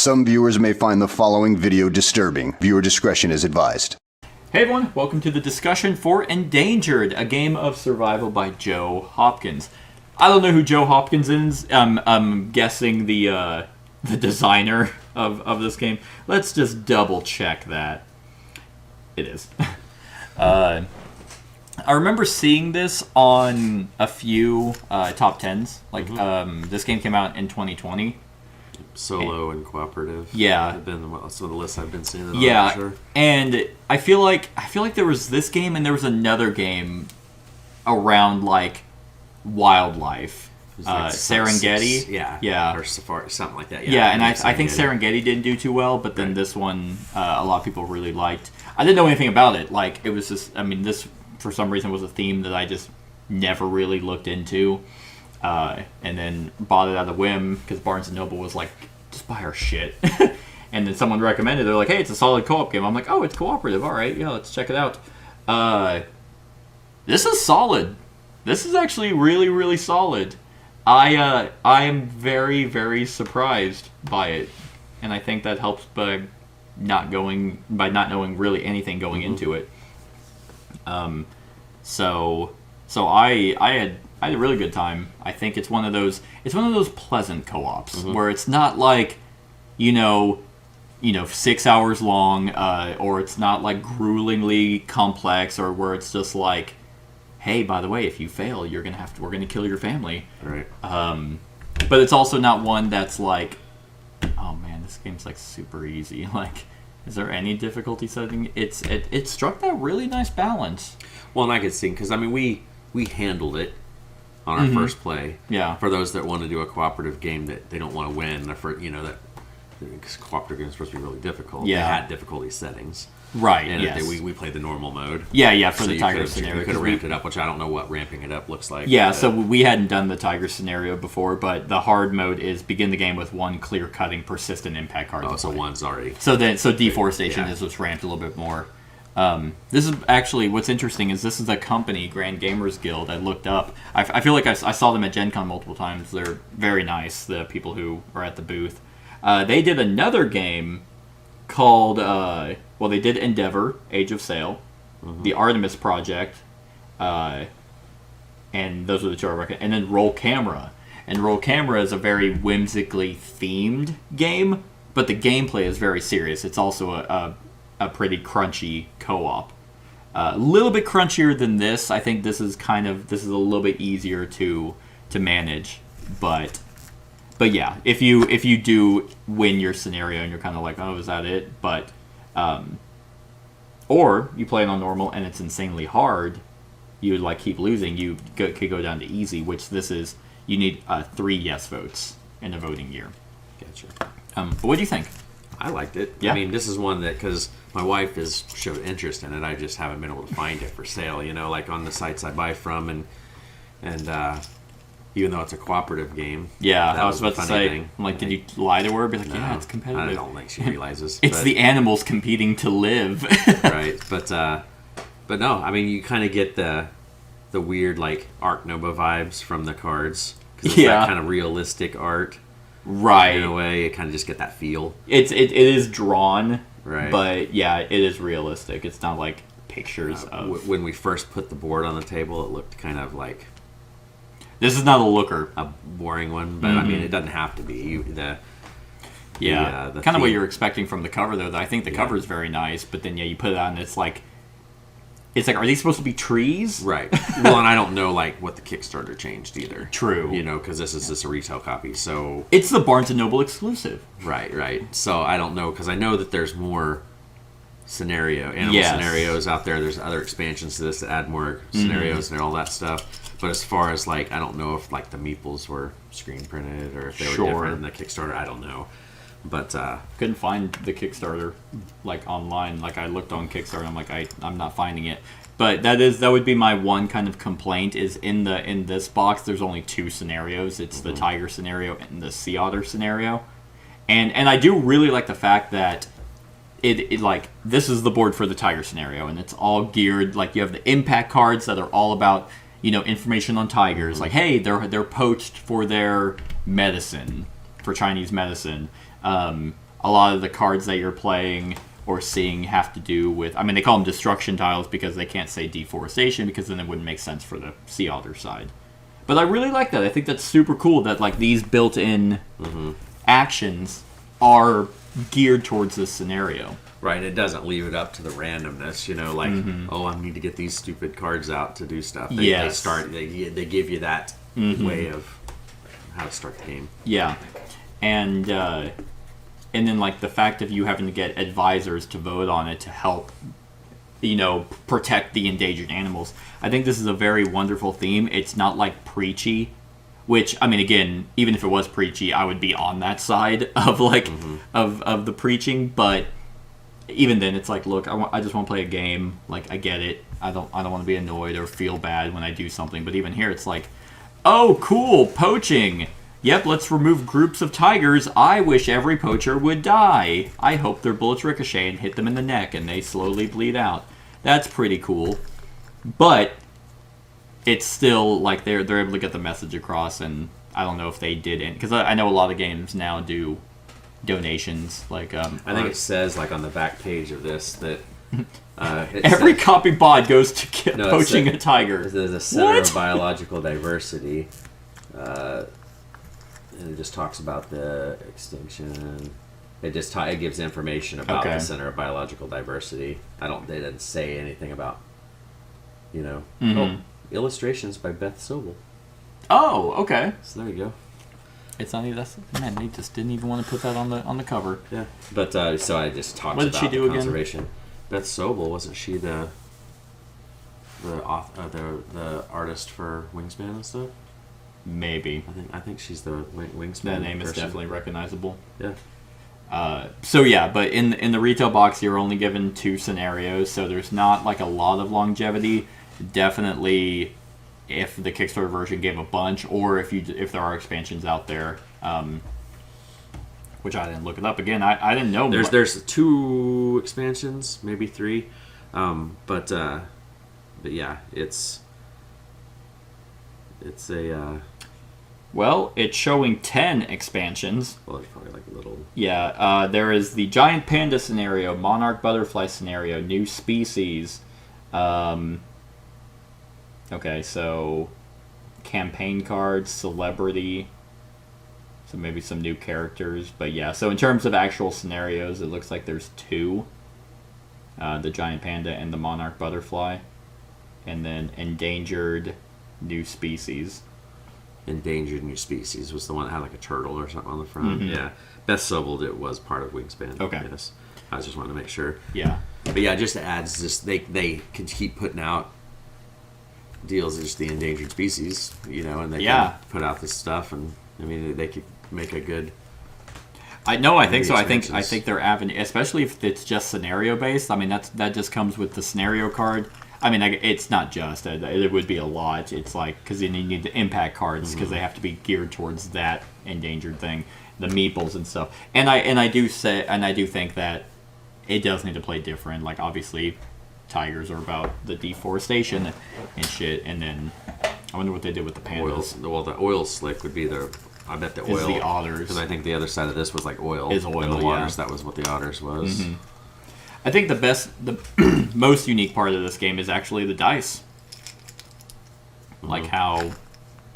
Some viewers may find the following video disturbing. Viewer discretion is advised. Hey everyone, welcome to the discussion for Endangered, a game of survival by Joe Hopkins. I don't know who Joe Hopkins is. I'm guessing the designer of this game. Let's just double check that. It is. I remember seeing this on a few top 10s. Like, this game came out in 2020. Solo and cooperative. Yeah. Have been some of the lists I've been seeing. Yeah, sure. And I feel like there was this game and there was another game around like wildlife. Like Serengeti. Yeah. Or Safari, something like that. Yeah, and I think Serengeti didn't do too well, but then this one a lot of people really liked. I didn't know anything about it. Like, it was just, I mean, this for some reason was a theme that I just never really looked into. And then bought it out of whim because Barnes & Noble was like, just buy our shit. And then someone recommended it. They're like, hey, it's a solid co-op game. I'm like, oh, it's cooperative. All right, yeah, let's check it out. This is solid. This is actually really, really solid. I am very, very surprised by it. And I think that helps by not knowing really anything going into it. So I had a really good time. I think it's one of those pleasant co-ops where it's not like, 6 hours long, or it's not like gruelingly complex, or where it's just like, hey, by the way, if you fail, we're gonna kill your family. Right. But it's also not one that's like, oh man, this game's like super easy. Like, is there any difficulty setting? It struck that really nice balance. Well, and I could see, because I mean we handled it on our first play. Yeah. For those that want to do a cooperative game that they don't want to win, that because cooperative games are supposed to be really difficult. Yeah. They had difficulty settings. Right. And yes. we played the normal mode. Yeah. For so the tiger scenario, you could have ramped it up, which I don't know what ramping it up looks like. Yeah. So we hadn't done the tiger scenario before, but the hard mode is begin the game with one clear-cutting, persistent impact card. Oh, so one's already. So deforestation is what's ramped a little bit more. This is actually, what's interesting is this is a company, Grand Gamers Guild. I looked up. I feel like I saw them at Gen Con multiple times. They're very nice, the people who are at the booth. They did another game called, they did Endeavor, Age of Sail, the Artemis Project, and those are the two I recommend. And then Roll Camera. And Roll Camera is a very whimsically themed game, but the gameplay is very serious. It's also a pretty crunchy co-op. A little bit crunchier than this. I think this is a little bit easier to manage, but yeah, if you do win your scenario and you're kind of like, oh, is that it? But or you play it on normal and it's insanely hard, you would like keep losing. You could go down to easy, which this is. You need 3 yes votes in a voting year. Gotcha. But what do you think? I liked it. Yeah. I mean, this is one that, because my wife has showed interest in it, I just haven't been able to find it for sale, like on the sites I buy from, and even though it's a cooperative game. Yeah, I was about to say, I'm like, did you lie to her? Be like, no, yeah, it's competitive. I don't think she realizes. It's the animals competing to live. Right, but no, I mean, you kind of get the weird, like, Ark Nova vibes from the cards, because it's that kind of realistic art. Right. In a way, you kind of just get that feel. It is drawn, right? But yeah, it is realistic. It's not like pictures of. When we first put the board on the table, it looked kind of like. This is not a looker. A boring one, but I mean, it doesn't have to be. The kind of what you're expecting from the cover, though. I think the cover is very nice, but then you put it on, it's like, are these supposed to be trees? Right. Well, and I don't know what the Kickstarter changed either. True. Because this is just a retail copy, so it's the Barnes & Noble exclusive. Right. So I don't know, because I know that there's more scenarios out there. There's other expansions to this that add more scenarios and all that stuff. But as far as I don't know if the meeples were screen printed or if they were different in the Kickstarter. I don't know. But couldn't find the Kickstarter online. I looked on Kickstarter, I'm like, I'm not finding it. But that would be my one kind of complaint is in this box there's only 2 scenarios. It's the tiger scenario and the sea otter scenario. And I do really like the fact that it this is the board for the tiger scenario, and it's all geared you have the impact cards that are all about information on tigers. Hey, they're poached for their medicine, for Chinese medicine. a lot of the cards that you're playing or seeing have to do with, I mean, they call them destruction tiles because they can't say deforestation because then it wouldn't make sense for the Sea Otter side. But I really like that. I think that's super cool that like these built-in actions are geared towards this scenario. Right, it doesn't leave it up to the randomness, you know, like, oh, I need to get these stupid cards out to do stuff. They give you that way of how to start the game. Yeah, and then like the fact of you having to get advisors to vote on it to help, you know, protect the endangered animals. I think this is a very wonderful theme. It's not like preachy, which, I mean, again, even if it was preachy, I would be on that side of like of the preaching, but even then, it's like, look, I just want to play a game. Like, I get it. I don't want to be annoyed or feel bad when I do something. But even here, it's like, oh, cool, poaching. Yep, let's remove groups of tigers. I wish every poacher would die. I hope their bullets ricochet and hit them in the neck and they slowly bleed out. That's pretty cool. But it's still like they're able to get the message across, and I don't know if they did it because I know a lot of games now do donations, like I think it says like on the back page of this that every copy bought goes to poaching a tiger. There's a Center of Biological Diversity, and it just talks about the extinction. It just it gives information about the Center of Biological Diversity. They didn't say anything about, you know, illustrations by Beth Sobel. Oh, okay. So there you go. It's not even man. They just didn't even want to put that on the cover. Yeah, but so I just talked what did about she do conservation. Again? Beth Sobel, wasn't she the artist for Wingspan and stuff? Maybe. I think she's the Wingspan. That name person. is definitely recognizable. Yeah. So yeah, but in the retail box, you're only given 2 scenarios, so there's not like a lot of longevity. Definitely, if the Kickstarter version gave a bunch, or if there are expansions out there, which I didn't look it up again. I didn't know. There's 2 expansions, maybe 3, but yeah, it's a. Well, it's showing 10 expansions. Well, it's probably like a little. Yeah, there is the giant panda scenario, monarch butterfly scenario, new species. Okay, so campaign cards, celebrity, so maybe some new characters. But yeah, so in terms of actual scenarios, it looks like there's 2. The giant panda and the monarch butterfly. And then endangered new species. Endangered new species was the one that had like a turtle or something on the front. Yeah, Beth Sobel was part of Wingspan. Okay. Yes, I just wanted to make sure. Yeah. But yeah, just adds this. They can keep putting out deals as the endangered species, you know, and they can put out this stuff, and I mean they could make a good. I think so. I think they're avenue, especially if it's just scenario based. I mean that just comes with the scenario card. I mean, it's not just. It would be a lot. It's like, because then you need the impact cards, because they have to be geared towards that endangered thing, the meeples and stuff. And I do think that it does need to play different. Like, obviously, tigers are about the deforestation and shit. And then I wonder what they did with the pandas. Well, the oil slick would be I bet the oil. Is the otters. Because I think the other side of this was like oil. Is oil, and the waters, yeah. that was what the otters was. Mm-hmm. I think the most unique part of this game is actually the dice. Like how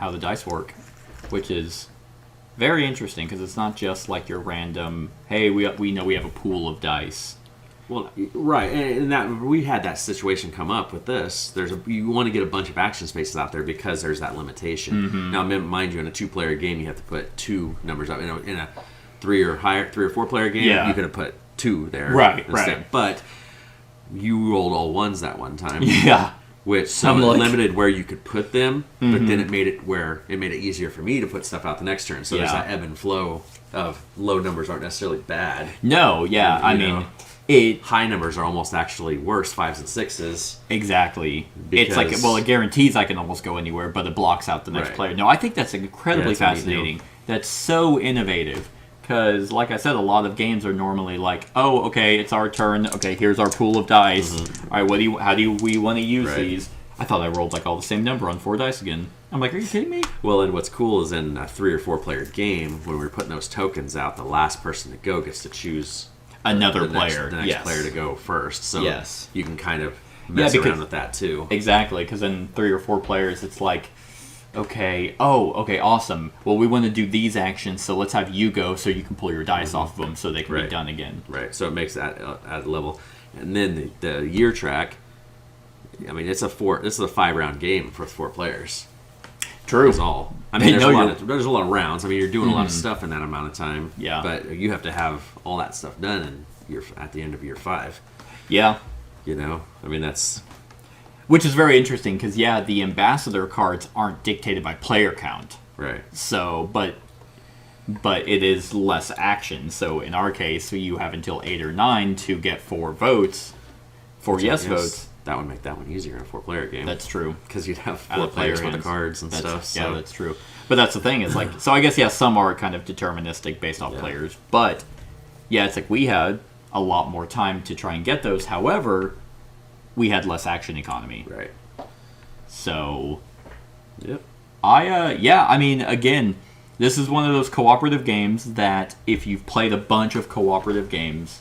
the dice work, which is very interesting because it's not just like your random, hey, we know we have a pool of dice. Well, right, and that we had that situation come up with this. You want to get a bunch of action spaces out there because there's that limitation. Now, mind you, in a 2-player game, you have to put 2 numbers up. In a 3 or 4-player game, you could have put 2 there. Right. But you rolled all 1s that one time. Yeah. Which somewhat limited where you could put them, but then it made it easier for me to put stuff out the next turn. So there's that ebb and flow of low numbers aren't necessarily bad. No, yeah. I mean, high numbers are almost actually worse, 5s and 6s. Exactly. It's like, well, it guarantees I can almost go anywhere, but it blocks out the next player. No, I think that's incredibly fascinating. That's so innovative. Because, like I said, a lot of games are normally like, oh, okay, it's our turn. Okay, here's our pool of dice. All right, how do we want to use these? I thought I rolled like all the same number on 4 dice again. I'm like, are you kidding me? Well, and what's cool is in a 3 or 4 player game, when we're putting those tokens out, the last person to go gets to choose Another the player. next Yes. player to go first. So Yes. you can kind of mess around with that too. Exactly, because in 3 or 4 players, it's like, okay, awesome. Well, we want to do these actions, so let's have you go so you can pull your dice off of them so they can be Right. done again. Right. So it makes that at a level. And then the year track, I mean, this is a 5-round game for 4 players. True. That's all. I mean, No, there's a lot of rounds. I mean, you're doing a lot of stuff in that amount of time. Yeah. But you have to have all that stuff done at the end of year 5. Yeah. You know, I mean, that's Which is very interesting because, yeah, the ambassador cards aren't dictated by player count. right. So, but it is less action. So in our case, you have until 8 or 9 to get 4 votes, 4 yes votes. That would make that one easier in a 4-player game. That's true. because you'd have Out 4 of player players with the hands. cards and stuff. So. Yeah, that's true. But that's the thing is like, so I guess yeah, some are kind of deterministic based off Yeah. players, but yeah, it's like we had a lot more time to try and get those. However, we had less action economy. Right. So Yep. I mean, again, this is one of those cooperative games that if you've played a bunch of cooperative games,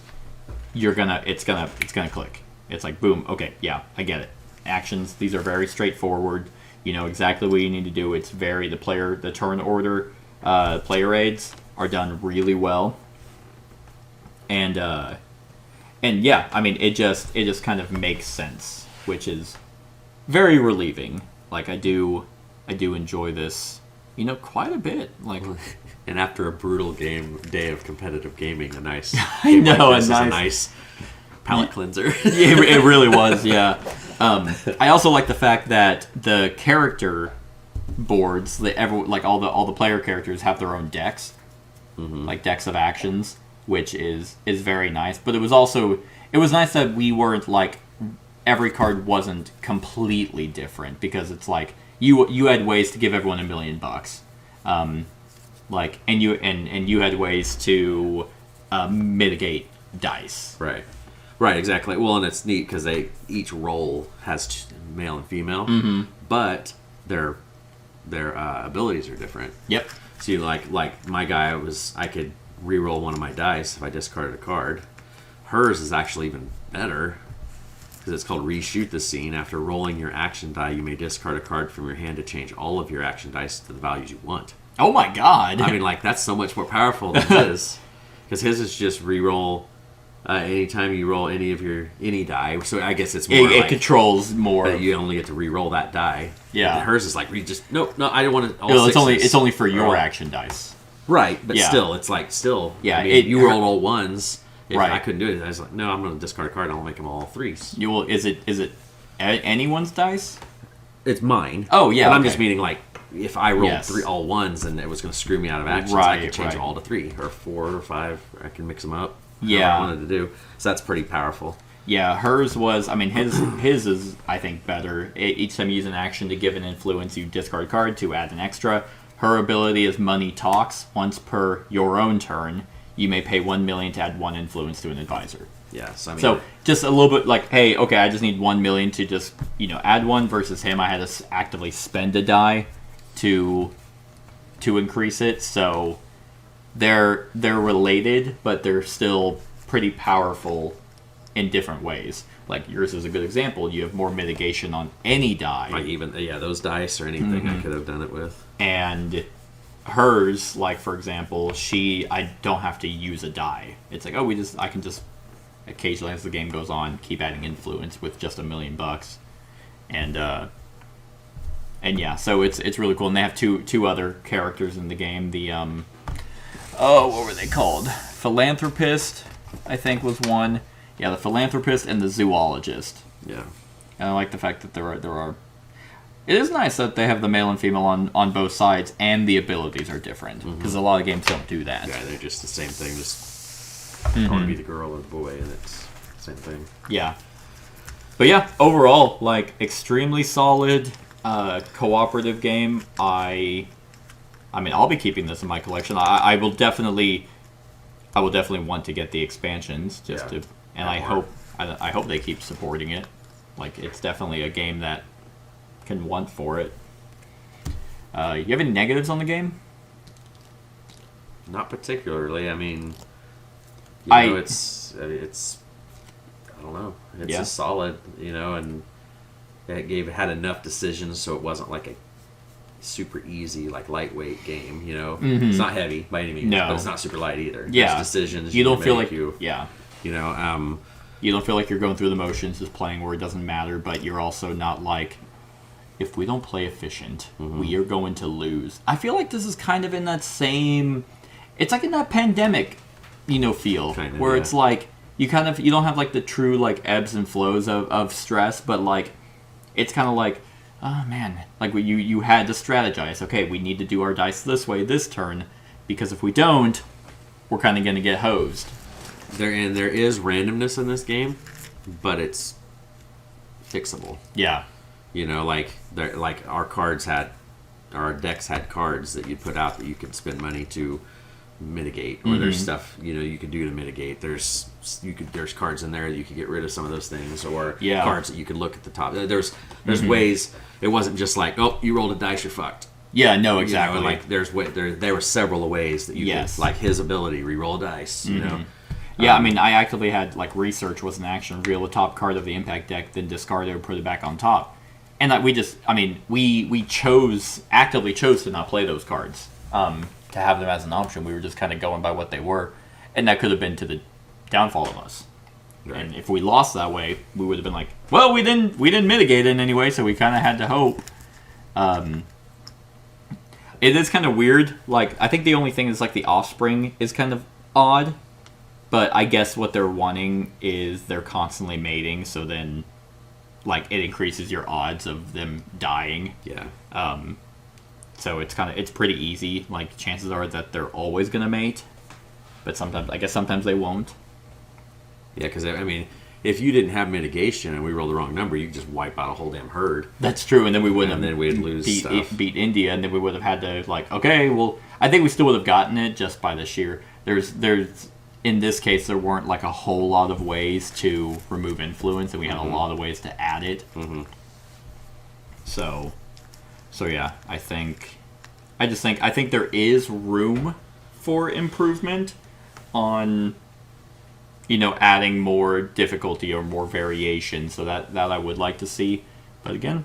it's gonna click. It's like boom, okay, yeah, I get it. Actions, these are very straightforward. You know exactly what you need to do. It's the turn order, player aids are done really well. And yeah, I mean, it just kind of makes sense, which is very relieving. Like I do enjoy this, quite a bit. Like, And after a brutal day of competitive gaming, a nice I know, this is a a nice- nice palate cleanser. yeah, it really was, yeah. I also like the fact that the character boards, all the player characters have their own decks, like decks of actions, which is very nice. But it was nice that we weren't like every card wasn't completely different, because it's like you had ways to give everyone $1 million, and you had ways to mitigate dice. Right, exactly. Well, and it's neat because each role has male and female, but their abilities are different. Yep. So you like my guy I could re-roll one of my dice if I discarded a card. Hers is actually even better because it's called reshoot the scene. After rolling your action die, you may discard a card from your hand to change all of your action dice to the values you want. Oh my god. I mean, like, that's so much more powerful than his, because his is just re-roll anytime you roll any die. So I guess it's more it controls more. that you only get to re-roll that die. Yeah. And hers is like no, I don't want to. It's only for your action dice. Right, but Yeah. still, it's like Yeah, I mean, you roll all ones. If Right. I couldn't do it, I was like, no, I'm going to discard a card and I'll make them all 3s. Is it anyone's dice? It's mine. Oh, yeah, But I'm okay. just meaning like if I rolled Yes. 3 all ones and it was going to screw me out of actions, I Right, could change right. them all to 3 or 4 or 5. I can mix them up. Yeah. However I wanted to do. So that's pretty powerful. Yeah, hers was. I mean, his is I think better. Each time you use an action to give an influence, you discard a card to add an extra. Her ability is Money Talks. Once per your own turn, you may pay $1 million to add 1 influence to an advisor. Yeah. So I mean, So just a little bit like, hey, okay, I just need $1 million to just add 1. Versus him, I had to actively spend a die to increase it. So they're related, but they're still pretty powerful in different ways. Like yours is a good example. You have more mitigation on any die, like even those dice or anything Mm-hmm. I could have done it with. and hers, like for example, I don't have to use a die. It's like, I can just occasionally as the game goes on keep adding influence with just $1 million, and yeah, so it's really cool. And they have two other characters in the game. The what were they called? Philanthropist, I think was one. Yeah, the philanthropist and the zoologist. Yeah. And I like the fact that there are. It is nice that they have the male and female on both sides, and the abilities are different, because a lot of games don't do that. Yeah, they're just the same thing. Just want to be the girl or the boy, and it's the same thing. Yeah. But yeah, overall, like extremely solid cooperative game. I mean, I'll be keeping this in my collection. I will definitely want to get the expansions just Yeah. to, and I hope they keep supporting it. Like it's definitely a game that can want for it. You have any negatives on the game? Not particularly. I mean, it's I don't know. It's a solid, and it had enough decisions so it wasn't like a super easy, like lightweight game. It's not heavy by any means, but it's not super light either. Yeah, there's decisions you don't feel like you don't feel like you're going through the motions, just playing where it doesn't matter, but you're also not like, if we don't play efficient, we are going to lose. I feel like this is kind of in that same, it's like in that pandemic, feel, where it's like, you don't have like the true like ebbs and flows of stress, but like, it's kind of like, oh man, like you had to strategize. Okay, we need to do our dice this way this turn, because if we don't, we're kind of going to get hosed. There is randomness in this game, but it's fixable. Yeah. Like our decks had cards that you put out that you could spend money to mitigate, or there's stuff you could do to mitigate. There's cards in there that you could get rid of some of those things, or cards that you could look at the top. There's ways. It wasn't just like, oh, you rolled a dice, you're fucked. Yeah, no, exactly. Like there were several ways that you could, like his ability, re-roll dice. Yeah, I mean, I actively had, like, research was an action, reveal the top card of the impact deck, then discard it and put it back on top. And we actively chose to not play those cards, to have them as an option. We were just kind of going by what they were. And that could have been to the downfall of us. Right. And if we lost that way, we would have been like, well, we didn't mitigate it in any way, so we kind of had to hope. It is kind of weird. Like, I think the only thing is, like, the offspring is kind of odd. But I guess what they're wanting is they're constantly mating, so then, like, it increases your odds of them dying. Yeah. So it's pretty easy. Like, chances are that they're always gonna mate, but sometimes they won't. Yeah, because I mean, if you didn't have mitigation and we rolled the wrong number, you could just wipe out a whole damn herd. That's true, and then we wouldn't. And then we'd lose beat India, and then we would have had to, like, okay, well, I think we still would have gotten it just by the sheer. There's in this case, there weren't, like, a whole lot of ways to remove influence, and we had a lot of ways to add it. So yeah, I think there is room for improvement on, adding more difficulty or more variation. So that I would like to see. But again,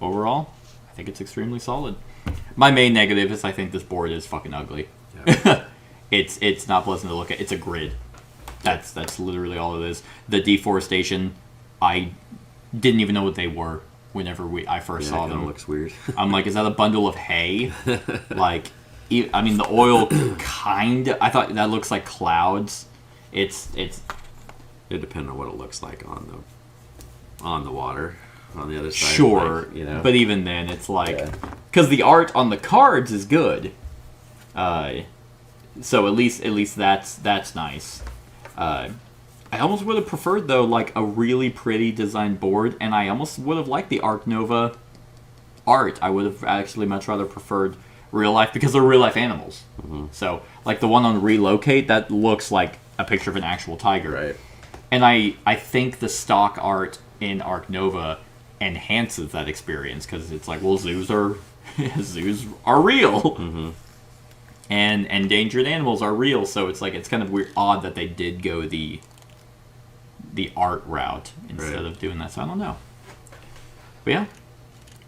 overall, I think it's extremely solid. My main negative is I think this board is fucking ugly. Yeah. It's not pleasant to look at. It's a grid. That's literally all it is. The deforestation, I didn't even know what they were whenever I first saw them. It looks weird. I'm like, is that a bundle of hay? Like, I mean, the oil I thought that looks like clouds. It depends on what it looks like on the water on the other side. Sure, but even then, it's like, because the art on the cards is good. So at least that's nice. I almost would have preferred, though, like, a really pretty designed board, and I almost would have liked the Arc Nova art. I would have actually much rather preferred real life, because they're real life animals. So, like, the one on Relocate, that looks like a picture of an actual tiger. Right. And I think the stock art in Arc Nova enhances that experience, because it's like, well, zoos are real. And endangered animals are real, so it's like, it's kind of weird, odd that they did go the art route instead of doing that. So I don't know. But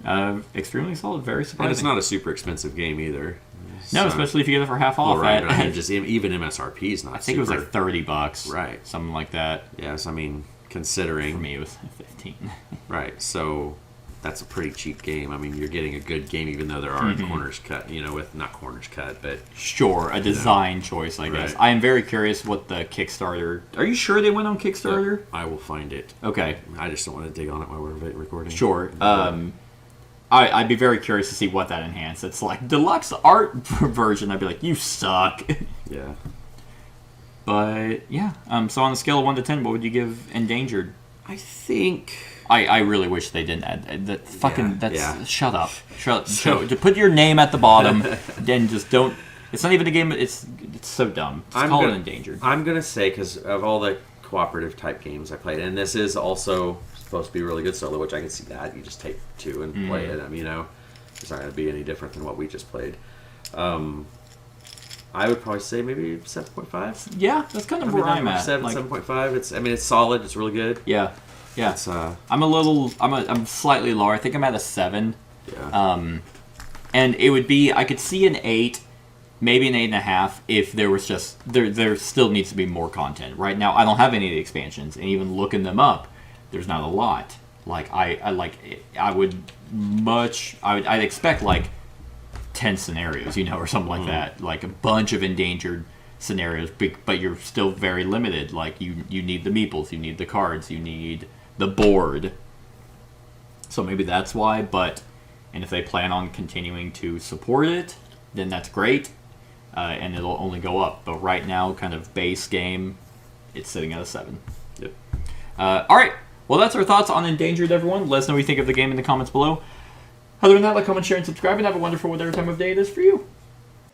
yeah, extremely solid, very surprising. And it's not a super expensive game either. No, especially if you get it for half off. Right, I mean, just even MSRP is not. I think it was like $30, right? Something like that. Yes, I mean, considering for me it was 15. Right, so that's a pretty cheap game. I mean, you're getting a good game, even though there are corners cut. With not corners cut, but sure, a design choice, I guess. I am very curious what the Kickstarter. Are you sure they went on Kickstarter? I will find it. Okay. I just don't want to dig on it while we're recording. Sure. I'd be very curious to see what that enhanced. It's like deluxe art version. I'd be like, you suck. Yeah. But yeah. So on a scale of 1 to 10, what would you give Endangered? I think I really wish they didn't add that. Fucking shut up. To put your name at the bottom, then just don't. It's not even a game. It's so dumb. Just call it Endangered. I'm gonna say, because of all the cooperative type games I played, and this is also supposed to be really good solo, which I can see that. You just take 2 and play it. I mean, it's not going to be any different than what we just played. I would probably say maybe 7.5. Yeah, that's kind of where I'm at. 7.5. It's solid. It's really good. Yeah. It's, I'm slightly lower. I think I'm at a 7. Yeah. And it would be, I could see an 8, maybe an 8.5 if there was just, there still needs to be more content. Right now, I don't have any of the expansions, and even looking them up, there's not a lot. Like, I'd expect, like, 10 scenarios, or something like that. Like, a bunch of Endangered scenarios, but you're still very limited. Like, you need the meeples, you need the cards, you need the board. So maybe that's why, and if they plan on continuing to support it, then that's great, and it'll only go up. But right now, kind of base game, it's sitting at a 7. Yep. All right. Well, that's our thoughts on Endangered, everyone. Let us know what you think of the game in the comments below. Other than that, like, comment, share, and subscribe, and have a wonderful whatever time of day it is for you.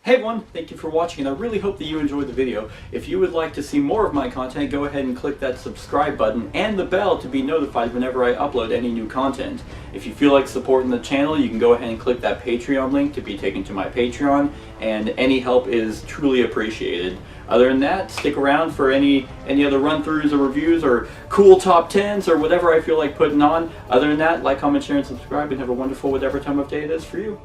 Hey everyone, thank you for watching, and I really hope that you enjoyed the video. If you would like to see more of my content, go ahead and click that subscribe button and the bell to be notified whenever I upload any new content. If you feel like supporting the channel, you can go ahead and click that Patreon link to be taken to my Patreon, and any help is truly appreciated. Other than that, stick around for any other run-throughs or reviews or cool top 10s or whatever I feel like putting on. Other than that, like, comment, share, and subscribe, and have a wonderful whatever time of day it is for you.